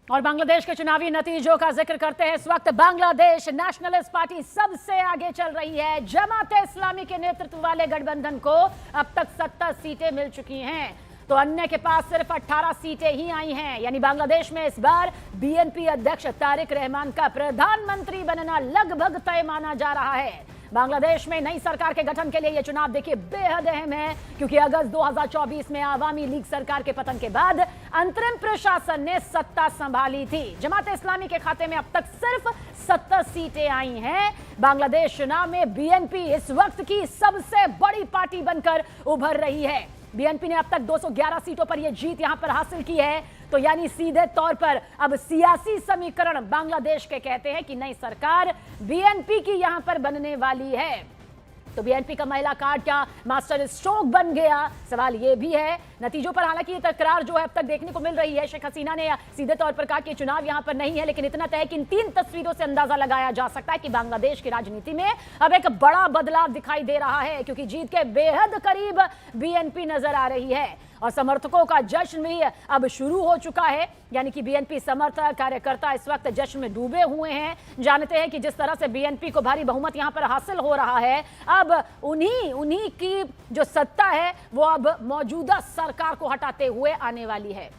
और बांग्लादेश के चुनावी नतीजों का जिक्र करते हैं। इस वक्त बांग्लादेश नेशनलिस्ट पार्टी सबसे आगे चल रही है। जमाते इस्लामी के नेतृत्व वाले गठबंधन को अब तक 70 सीटें मिल चुकी हैं, तो अन्य के पास सिर्फ 18 सीटें ही आई हैं। यानी बांग्लादेश में इस बार बीएनपी अध्यक्ष तारिक रहमान का प्रधानमंत्री बनना लगभग तय माना जा रहा है। बांग्लादेश में नई सरकार के गठन के लिए यह चुनाव देखिए बेहद अहम है, क्योंकि अगस्त 2024 में आवामी लीग सरकार के पतन के बाद अंतरिम प्रशासन ने सत्ता संभाली थी। जमात इस्लामी के खाते में अब तक सिर्फ 70 सीटें आई हैं। बांग्लादेश चुनाव में बीएनपी इस वक्त की सबसे बड़ी पार्टी बनकर उभर रही है। बीएनपी ने अब तक 211 सीटों पर यह जीत यहां पर हासिल की है। तो यानी सीधे तौर पर अब सियासी समीकरण बांग्लादेश के कहते हैं कि नई सरकार बीएनपी की यहां पर बनने वाली है। तो बीएनपी का महिला कार्ड क्या मास्टर स्ट्रोक बन गया, सवाल यह भी है। नतीजों पर हालांकि ये तकरार जो है अब तक देखने को मिल रही है। शेख हसीना ने सीधे तौर पर कहा कि चुनाव यहां पर नहीं है, लेकिन इतना तय है कि इन 3 तस्वीरों से अंदाजा लगाया जा सकता है कि बांग्लादेश की राजनीति में अब एक बड़ा बदलाव दिखाई दे रहा है, क्योंकि जीत के बेहद करीब बीएनपी नजर आ रही है और समर्थकों का जश्न भी अब शुरू हो चुका है। यानी कि बीएनपी समर्थक कार्यकर्ता इस वक्त जश्न में डूबे हुए हैं। जानते हैं कि जिस तरह से बीएनपी को भारी बहुमत यहां पर हासिल हो रहा है, अब उन्हीं की जो सत्ता है वो अब मौजूदा सरकार को हटाते हुए आने वाली है।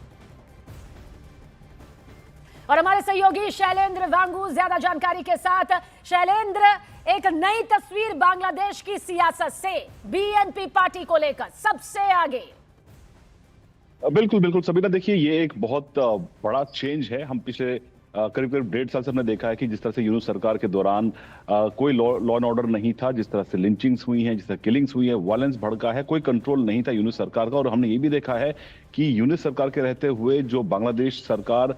और हमारे सहयोगी शैलेंद्र वांगू ज्यादा जानकारी के साथ। शैलेंद्र, एक नई तस्वीर बांग्लादेश की सियासत से बीएनपी पार्टी को लेकर सबसे आगे। बिल्कुल बिल्कुल सबीना, देखिए ये एक बहुत बड़ा चेंज है। हम पिछले करीब करीब 1.5 साल से हमने देखा है कि जिस तरह से यूनुस सरकार के दौरान कोई लॉ एंड ऑर्डर नहीं था, जिस तरह से लिंचिंग्स हुई हैं, जिस तरह किलिंग्स हुई है, वायलेंस भड़का है, कोई कंट्रोल नहीं था यूनुस सरकार का। और हमने ये भी देखा है कि यूनुस सरकार के रहते हुए जो बांग्लादेश सरकार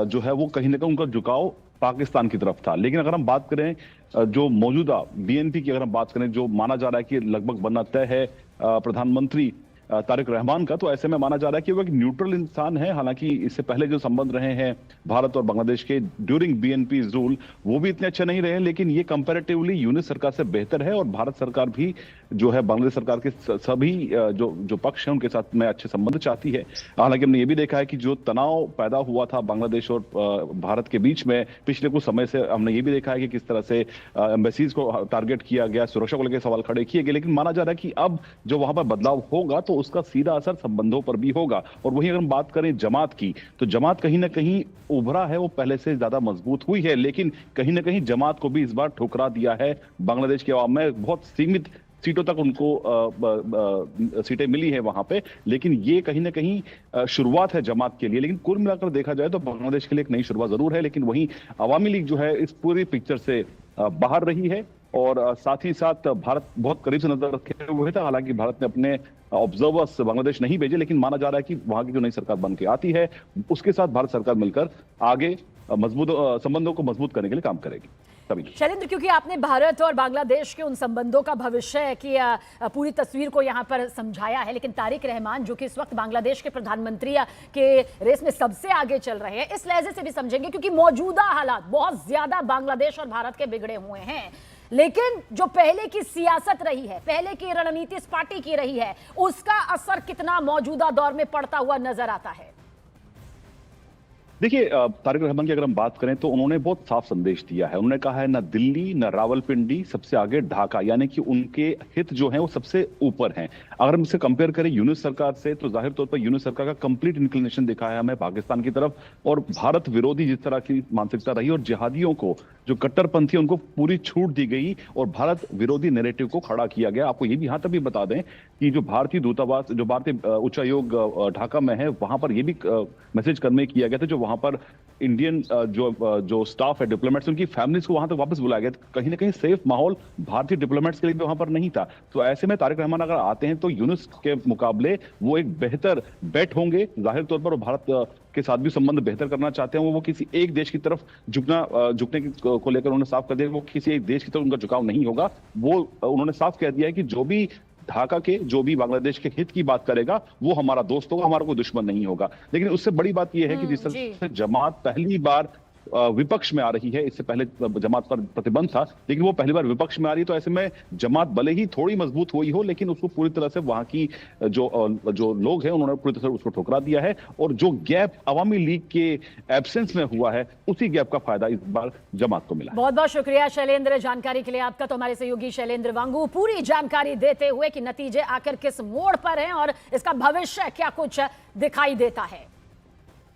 जो है वो कहीं ना कहीं उनका झुकाव पाकिस्तान की तरफ था। लेकिन अगर हम बात करें जो मौजूदा बीएनपी की, अगर हम बात करें जो माना जा रहा है कि लगभग बनना तय है प्रधानमंत्री तारिक रहमान का, तो ऐसे में माना जा रहा है कि वो एक न्यूट्रल इंसान है। हालांकि इससे पहले जो संबंध रहे हैं भारत और बांग्लादेश के ड्यूरिंग बीएनपी रूल, वो भी इतने अच्छे नहीं रहे, लेकिन ये कंपैरेटिवली यूनिस सरकार से बेहतर है। और भारत सरकार भी जो है बांग्लादेश सरकार के सभी जो पक्ष हैं उनके साथ में अच्छे संबंध चाहती है। हालांकि हमने ये भी देखा है कि जो तनाव पैदा हुआ था बांग्लादेश और भारत के बीच में पिछले कुछ समय से, हमने ये भी देखा है कि किस तरह से एम्बेसीज को टारगेट किया गया, सुरक्षा को लेकर सवाल खड़े किए गए। लेकिन माना जा रहा है कि अब जो वहां पर बदलाव होगा तो उसका सीधा असर संबंधों पर भी होगा। और वहीं अगर हम बात करें जमात की, तो जमात कहीं ना कहीं उभरा है, वो पहले से ज्यादा मजबूत हुई है, लेकिन कहीं ना कहीं जमात को भी इस बार ठुकरा दिया है बांग्लादेश के अवाम में। बहुत सीमित सीटों तक उनको सीटें मिली है वहां पे, लेकिन ये कहीं ना कहीं शुरुआत है जमात के लिए। लेकिन कुल मिलाकर देखा जाए तो बांग्लादेश के लिए एक नई शुरुआत जरूर है। लेकिन वहीं अवामी लीग जो है इस पूरी पिक्चर से बाहर रही है और साथ ही साथ भारत बहुत करीब से नजर रखे हुए था। हालांकि भारत ने अपने ऑब्जर्वर्स बांग्लादेश नहीं भेजे, लेकिन माना जा रहा है कि वहां की जो नई सरकार बन के आती है उसके साथ भारत सरकार मिलकर आगे मजबूत संबंधों को मजबूत करने के लिए काम करेगी। शैलेंद्र, क्योंकि आपने भारत और बांग्लादेश के उन संबंधों का भविष्य की पूरी तस्वीर को यहां पर समझाया है, लेकिन तारिक रहमान जो कि इस वक्त बांग्लादेश के प्रधानमंत्री के रेस में सबसे आगे चल रहे हैं, इस लहजे से भी समझेंगे, क्योंकि मौजूदा हालात बहुत ज्यादा बांग्लादेश और भारत के बिगड़े हुए हैं। लेकिन जो पहले की सियासत रही है, पहले की रणनीति इस पार्टी की रही है, उसका असर कितना मौजूदा दौर में पड़ता हुआ नजर आता है? देखिए, तारिक रहमान की अगर हम बात करें तो उन्होंने बहुत साफ संदेश दिया है। उन्होंने कहा है ना दिल्ली न रावलपिंडी, सबसे आगे ढाका, यानी कि उनके हित जो हैं वो सबसे ऊपर हैं। अगर हम इसे कंपेयर करें यूनुस सरकार से, तो जाहिर तौर पर यूनुस सरकार का कंप्लीट इंक्लिनेशन दिखा है हमें पाकिस्तान की तरफ, और भारत विरोधी जिस तरह की मानसिकता रही और जिहादियों को, जो कट्टरपंथी, उनको पूरी छूट दी गई और भारत विरोधी नैरेटिव को खड़ा किया गया। आपको ये भी यहाँ तक भी बता दें कि जो भारतीय दूतावास, जो भारतीय उच्चायोग ढाका में है, वहां पर यह भी मैसेज कन्वे किया गया था, जो वहां पर इंडियन जो स्टाफ है, डिप्लोमेट्स, उनकी फैमिलीज को वहां तक वापस बुलाया गया। कहीं ना कहीं सेफ माहौल भारतीय डिप्लोमेट्स के लिए भी वहां पर नहीं था। तो ऐसे में तारिक रहमान अगर आते हैं तो यूनुस के मुकाबले वो एक बेहतर बेट होंगे जाहिर तौर पर। भारत के साथ भी संबंध बेहतर करना चाहते हैं। वो किसी एक देश की तरफ झुकने को लेकर उन्होंने साफ कर दिया, वो किसी एक देश की तरफ उनका झुकाव नहीं होगा। वो उन्होंने साफ कह दिया है कि जो भी ढाका के, जो भी बांग्लादेश के हित की बात करेगा वो हमारा दोस्त होगा, हमारा कोई दुश्मन नहीं होगा। लेकिन उससे बड़ी बात यह है कि जिस तरह से जमात पहली बार विपक्ष में आ रही है। इससे पहले जमात पर प्रतिबंध था, लेकिन वो पहली बार विपक्ष में आ रही है। तो ऐसे में जमात भले ही थोड़ी मजबूत हुई हो, लेकिन उसको पूरी तरह से वहां की जो लोग हैं उन्होंने पूरी तरह से उसको ठुकरा दिया है। और जो गैप अवामी लीग के एब्सेंस में हुआ है, उसी गैप का फायदा इस बार जमात को मिला है। बहुत बहुत शुक्रिया शैलेंद्र, जानकारी के लिए आपका। तो हमारे सहयोगी शैलेंद्र वांगू पूरी जानकारी देते हुए कि नतीजे आखिर किस मोड़ पर हैं और इसका भविष्य क्या कुछ दिखाई देता है।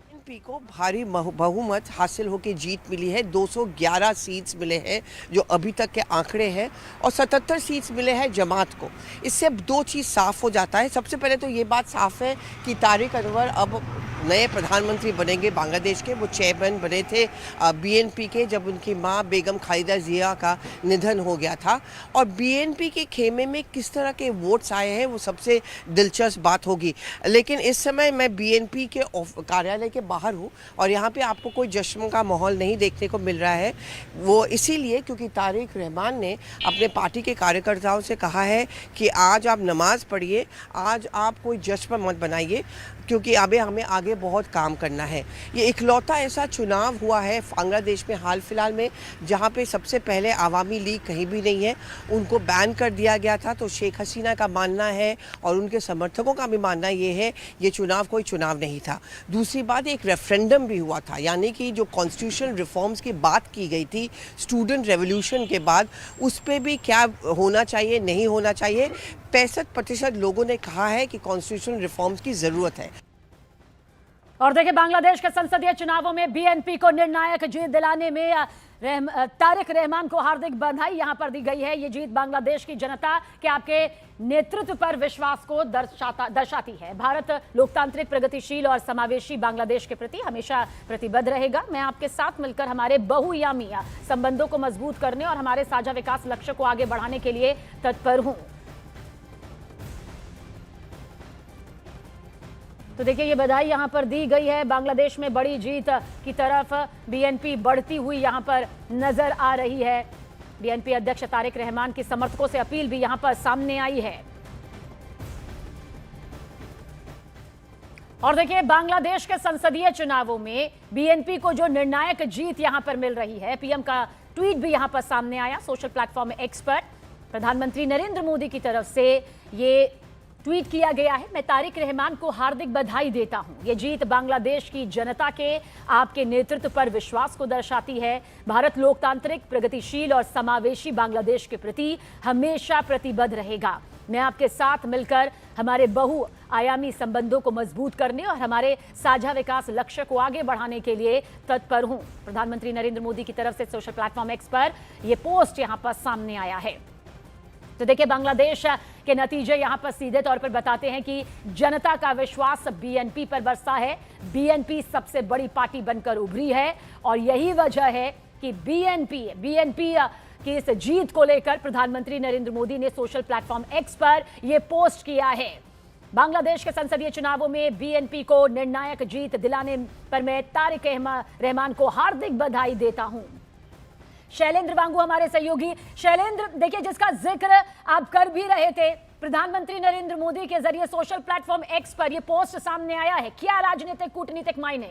बीएनपी को भारी बहुमत हासिल होकर जीत मिली है। 211 सीट्स मिले हैं जो अभी तक के आंकड़े हैं, और 77 सीट्स मिले हैं जमात को। इससे अब दो चीज़ साफ हो जाता है। सबसे पहले तो ये बात साफ है कि तारिक अनवर अब नए प्रधानमंत्री बनेंगे बांग्लादेश के। वो चेयरमैन बने थे बीएनपी के जब उनकी मां बेगम खालिदा जिया का निधन हो गया था। और बीएनपी के खेमे में किस तरह के वोट्स आए हैं वो सबसे दिलचस्प बात होगी। लेकिन इस समय मैं बीएनपी के कार्यालय के बाहर हूँ और यहाँ पे आपको कोई जश्न का माहौल नहीं देखने को मिल रहा है। वो इसीलिए क्योंकि तारिक रहमान ने अपने पार्टी के कार्यकर्ताओं से कहा है कि आज आप नमाज पढ़िए, आज आप कोई जश्न मत बनाइए, क्योंकि अभी हमें आगे बहुत काम करना है। ये इकलौता ऐसा चुनाव हुआ है बांग्लादेश में हाल फिलहाल में जहाँ पे सबसे पहले आवामी लीग कहीं भी नहीं है, उनको बैन कर दिया गया था। तो शेख हसीना का मानना है और उनके समर्थकों का भी मानना ये है ये चुनाव कोई चुनाव नहीं था। दूसरी बात, एक रेफरेंडम भी हुआ था, यानी कि जो कॉन्स्टिट्यूशनल रिफॉर्म्स की बात की गई थी स्टूडेंट रेवोल्यूशन के बाद, उस पर भी क्या होना चाहिए नहीं होना चाहिए। 65% लोगों ने कहा है कि कॉन्स्टिट्यूशनल रिफॉर्म्स की जरूरत है। और देखिए, बांग्लादेश के संसदीय चुनावों में बीएनपी को निर्णायक जीत दिलाने में तारिक रहमान को हार्दिक बधाई यहां पर दी गई है। ये जीत बांग्लादेश की जनता के आपके नेतृत्व पर विश्वास को दर्शाती है। भारत लोकतांत्रिक, प्रगतिशील और समावेशी बांग्लादेश के प्रति हमेशा प्रतिबद्ध रहेगा। मैं आपके साथ मिलकर हमारे बहुआयामी संबंधों को मजबूत करने और हमारे साझा विकास लक्ष्य को आगे बढ़ाने के लिए तत्पर हूं। तो देखिए, ये बधाई यहां पर दी गई है। बांग्लादेश में बड़ी जीत की तरफ बीएनपी बढ़ती हुई यहां पर नजर आ रही है। बीएनपी अध्यक्ष तारिक रहमान की समर्थकों से अपील भी यहां पर सामने आई है। और देखिए, बांग्लादेश के संसदीय चुनावों में बीएनपी को जो निर्णायक जीत यहां पर मिल रही है, पीएम का ट्वीट भी यहां पर सामने आया सोशल प्लेटफॉर्म एक्स पर। प्रधानमंत्री नरेंद्र मोदी की तरफ से ये ट्वीट किया गया है। मैं तारिक रहमान को हार्दिक बधाई देता हूं। ये जीत बांग्लादेश की जनता के आपके नेतृत्व पर विश्वास को दर्शाती है। भारत लोकतांत्रिक, प्रगतिशील और समावेशी बांग्लादेश के प्रति हमेशा प्रतिबद्ध रहेगा। मैं आपके साथ मिलकर हमारे बहुआयामी संबंधों को मजबूत करने और हमारे साझा विकास लक्ष्य को आगे बढ़ाने के लिए तत्पर हूं। प्रधानमंत्री नरेंद्र मोदी की तरफ से सोशल प्लेटफॉर्म एक्स पर यह पोस्ट यहां पर सामने आया है। तो देखिए, बांग्लादेश के नतीजे यहां पर सीधे तौर पर बताते हैं कि जनता का विश्वास बीएनपी पर बरसा है। बीएनपी सबसे बड़ी पार्टी बनकर उभरी है और यही वजह है कि बीएनपी की इस जीत को लेकर प्रधानमंत्री नरेंद्र मोदी ने सोशल प्लेटफॉर्म एक्स पर यह पोस्ट किया है। बांग्लादेश के संसदीय चुनावों में बीएनपी को निर्णायक जीत दिलाने पर मैं तारिक रहमान को हार्दिक बधाई देता हूं। शैलेंद्र वांगू हमारे सहयोगी। शैलेंद्र, देखिए, जिसका जिक्र आप कर भी रहे थे, प्रधानमंत्री नरेंद्र मोदी के जरिए सोशल प्लेटफॉर्म एक्स पर यह पोस्ट सामने आया है, क्या राजनीतिक कूटनीतिक मायने?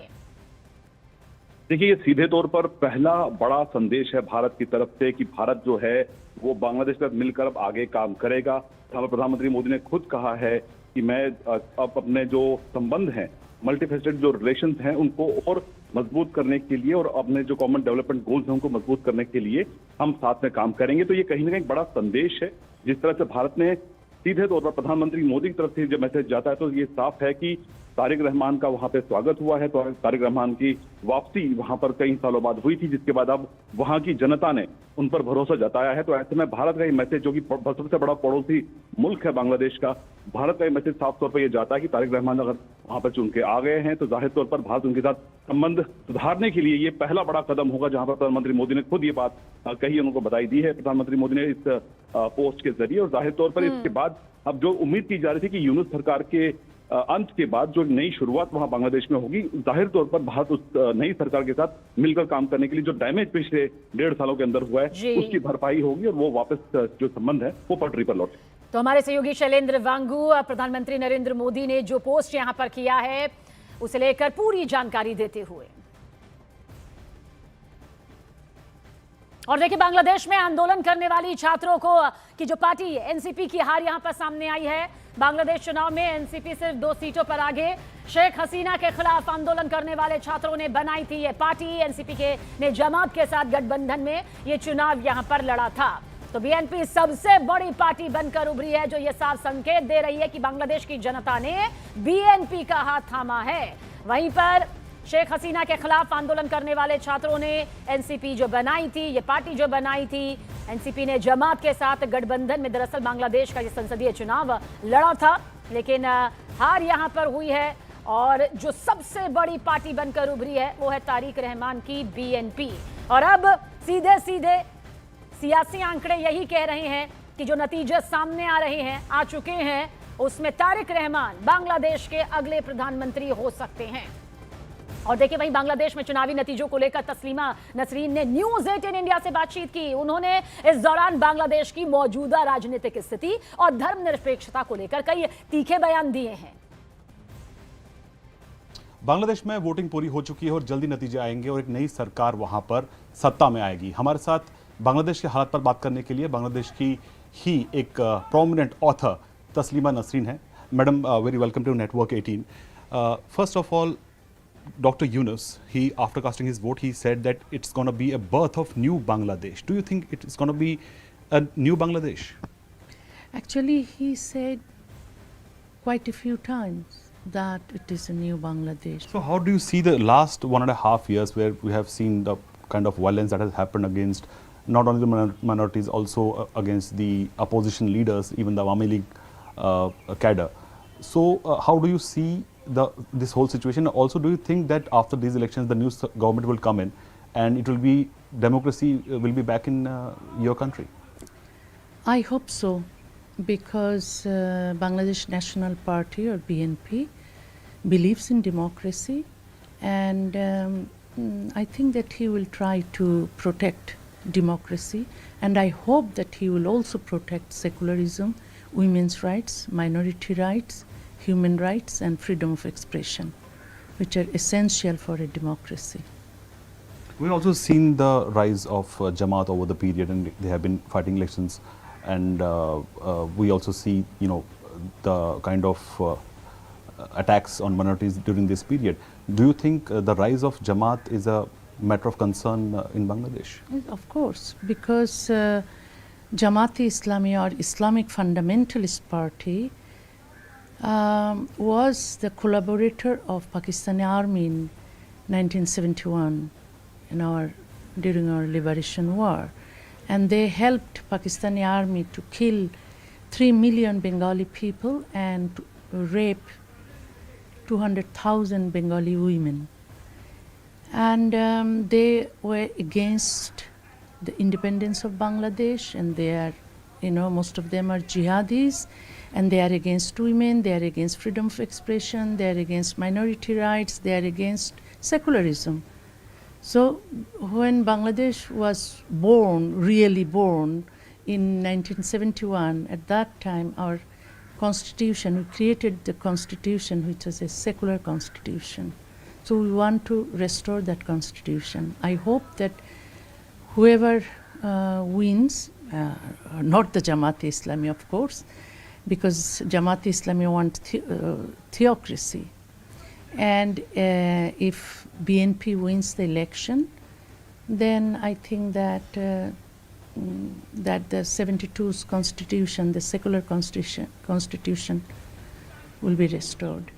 देखिए, ये सीधे तौर पर पहला बड़ा संदेश है भारत की तरफ से कि भारत जो है वो बांग्लादेश पर मिलकर अब आगे काम करेगा। प्रधानमंत्री मोदी ने खुद कहा है कि मैं अब अपने जो संबंध हैं, मल्टीफेस्टेड जो रिलेशन हैं, उनको और मजबूत करने के लिए और अपने जो कॉमन डेवलपमेंट गोल्स हैं उनको मजबूत करने के लिए हम साथ में काम करेंगे। तो ये कहीं ना कहीं बड़ा संदेश है। जिस तरह से भारत ने सीधे तौर पर प्रधानमंत्री मोदी की तरफ से जब मैसेज जाता है तो ये साफ है कि तारिक रहमान का वहां पे स्वागत हुआ है। तो तारिक रहमान की वापसी वहां पर कई सालों बाद हुई थी, जिसके बाद अब वहां की जनता ने उन पर भरोसा जताया है। तो ऐसे में भारत का ये मैसेज, जो कि सबसे बड़ा पड़ोसी मुल्क है बांग्लादेश का, भारत का ये मैसेज साफ तौर पर यह जाता है कि तारिक रहमान अगर वहां पर चुन के आ गए हैं तो जाहिर तौर पर भारत उनके साथ संबंध सुधारने के लिए ये पहला बड़ा कदम होगा, जहां पर प्रधानमंत्री मोदी ने खुद ये बात कही, उनको बधाई दी है प्रधानमंत्री मोदी ने इस पोस्ट के जरिए। और जाहिर तौर पर इसके बाद अब जो उम्मीद की जा रही थी कि यूनुस सरकार के अंत के बाद जो नई शुरुआत वहां बांग्लादेश में होगी, जाहिर तौर पर भारत उस नई सरकार के साथ मिलकर काम करने के लिए जो डैमेज पिछले 1.5 सालों के अंदर हुआ है उसकी भरपाई होगी और वो वापस जो संबंध है वो पटरी पर लौटे। तो हमारे सहयोगी शैलेंद्र वांगू, प्रधानमंत्री नरेंद्र मोदी ने जो पोस्ट यहां पर किया है उसे लेकर पूरी जानकारी देते हुए। और देखिए बांग्लादेश में आंदोलन करने वाली छात्रों को की जो पार्टी एनसीपी की हार यहां पर सामने आई है। बांग्लादेश चुनाव में एनसीपी सिर्फ 2 सीटों पर आगे। शेख हसीना के खिलाफ आंदोलन करने वाले छात्रों ने बनाई थी ये पार्टी। एनसीपी के ने जमात के साथ गठबंधन में ये चुनाव यहां पर लड़ा था। तो बीएनपी सबसे बड़ी पार्टी बनकर उभरी है, जो ये साफ संकेत दे रही है कि बांग्लादेश की जनता ने बीएनपी का हाथ थामा है। वहीं पर शेख हसीना के खिलाफ आंदोलन करने वाले छात्रों ने एनसीपी जो बनाई थी, ये पार्टी जो बनाई थी, एनसीपी ने जमात के साथ गठबंधन में दरअसल बांग्लादेश का ये संसदीय चुनाव लड़ा था, लेकिन हार यहां पर हुई है। और जो सबसे बड़ी पार्टी बनकर उभरी है वो है तारिक रहमान की बीएनपी। और अब सीधे सीधे सियासी आंकड़े यही कह रहे हैं कि जो नतीजे सामने आ रहे हैं, आ चुके हैं, उसमें तारिक रहमान बांग्लादेश के अगले प्रधानमंत्री हो सकते हैं। और देखिए वहीं बांग्लादेश में चुनावी नतीजों को लेकर तस्लीमा नसरीन ने न्यूज़ 18 इंडिया से बातचीत की। उन्होंने इस दौरान बांग्लादेश की मौजूदा राजनीतिक स्थिति और धर्मनिरपेक्षता को लेकर कई तीखे बयान दिए हैं। बांग्लादेश में वोटिंग पूरी हो चुकी है और जल्दी नतीजे आएंगे और एक नई सरकार वहां पर सत्ता में आएगी। हमारे साथ बांग्लादेश के हालात पर बात करने के लिए बांग्लादेश की ही एक प्रोमिनेंट ऑथर तस्लीमा नसरीन है। Madam, very welcome to network 18। First of all, Dr. Yunus, after casting his vote, he said that it's going to be a birth of new Bangladesh. Do you think it's going to be a new Bangladesh? Actually, he said quite a few times that it is a new Bangladesh. So how do you see the last 1.5 years where we have seen the kind of violence that has happened against not only the minorities, also against the opposition leaders, even the Awami League cadre? So how do you see this whole situation? Also, do you think that after these elections the new government will come in and it will be democracy will be back in your country? I hope so, because Bangladesh National Party or BNP believes in democracy, and I think that he will try to protect democracy, and I hope that he will also protect secularism, women's rights, minority rights, human rights and freedom of expression, which are essential for a democracy. We've also seen the rise of Jamaat over the period, and they have been fighting elections, and we also see, you know, the kind of attacks on minorities during this period. Do you think the rise of Jamaat is a matter of concern in Bangladesh? Yes, of course, because Jamaat-e-Islami or Islamic Fundamentalist Party was the collaborator of Pakistani army in 1971 during our liberation war, and they helped Pakistani army to kill 3 million Bengali people and rape 200,000 Bengali women, and they were against the independence of Bangladesh, and they are, you know, most of them are jihadis, and they are against women, they are against freedom of expression, they are against minority rights, they are against secularism. So when Bangladesh was born, really born in 1971, at that time our constitution, we created the constitution which was a secular constitution. So we want to restore that constitution. I hope that whoever wins, not the Jamaat-e-Islami of course, because Jamaat-e-Islami want theocracy, and if BNP wins the election, then I think that that the 72's constitution, the secular constitution will be restored.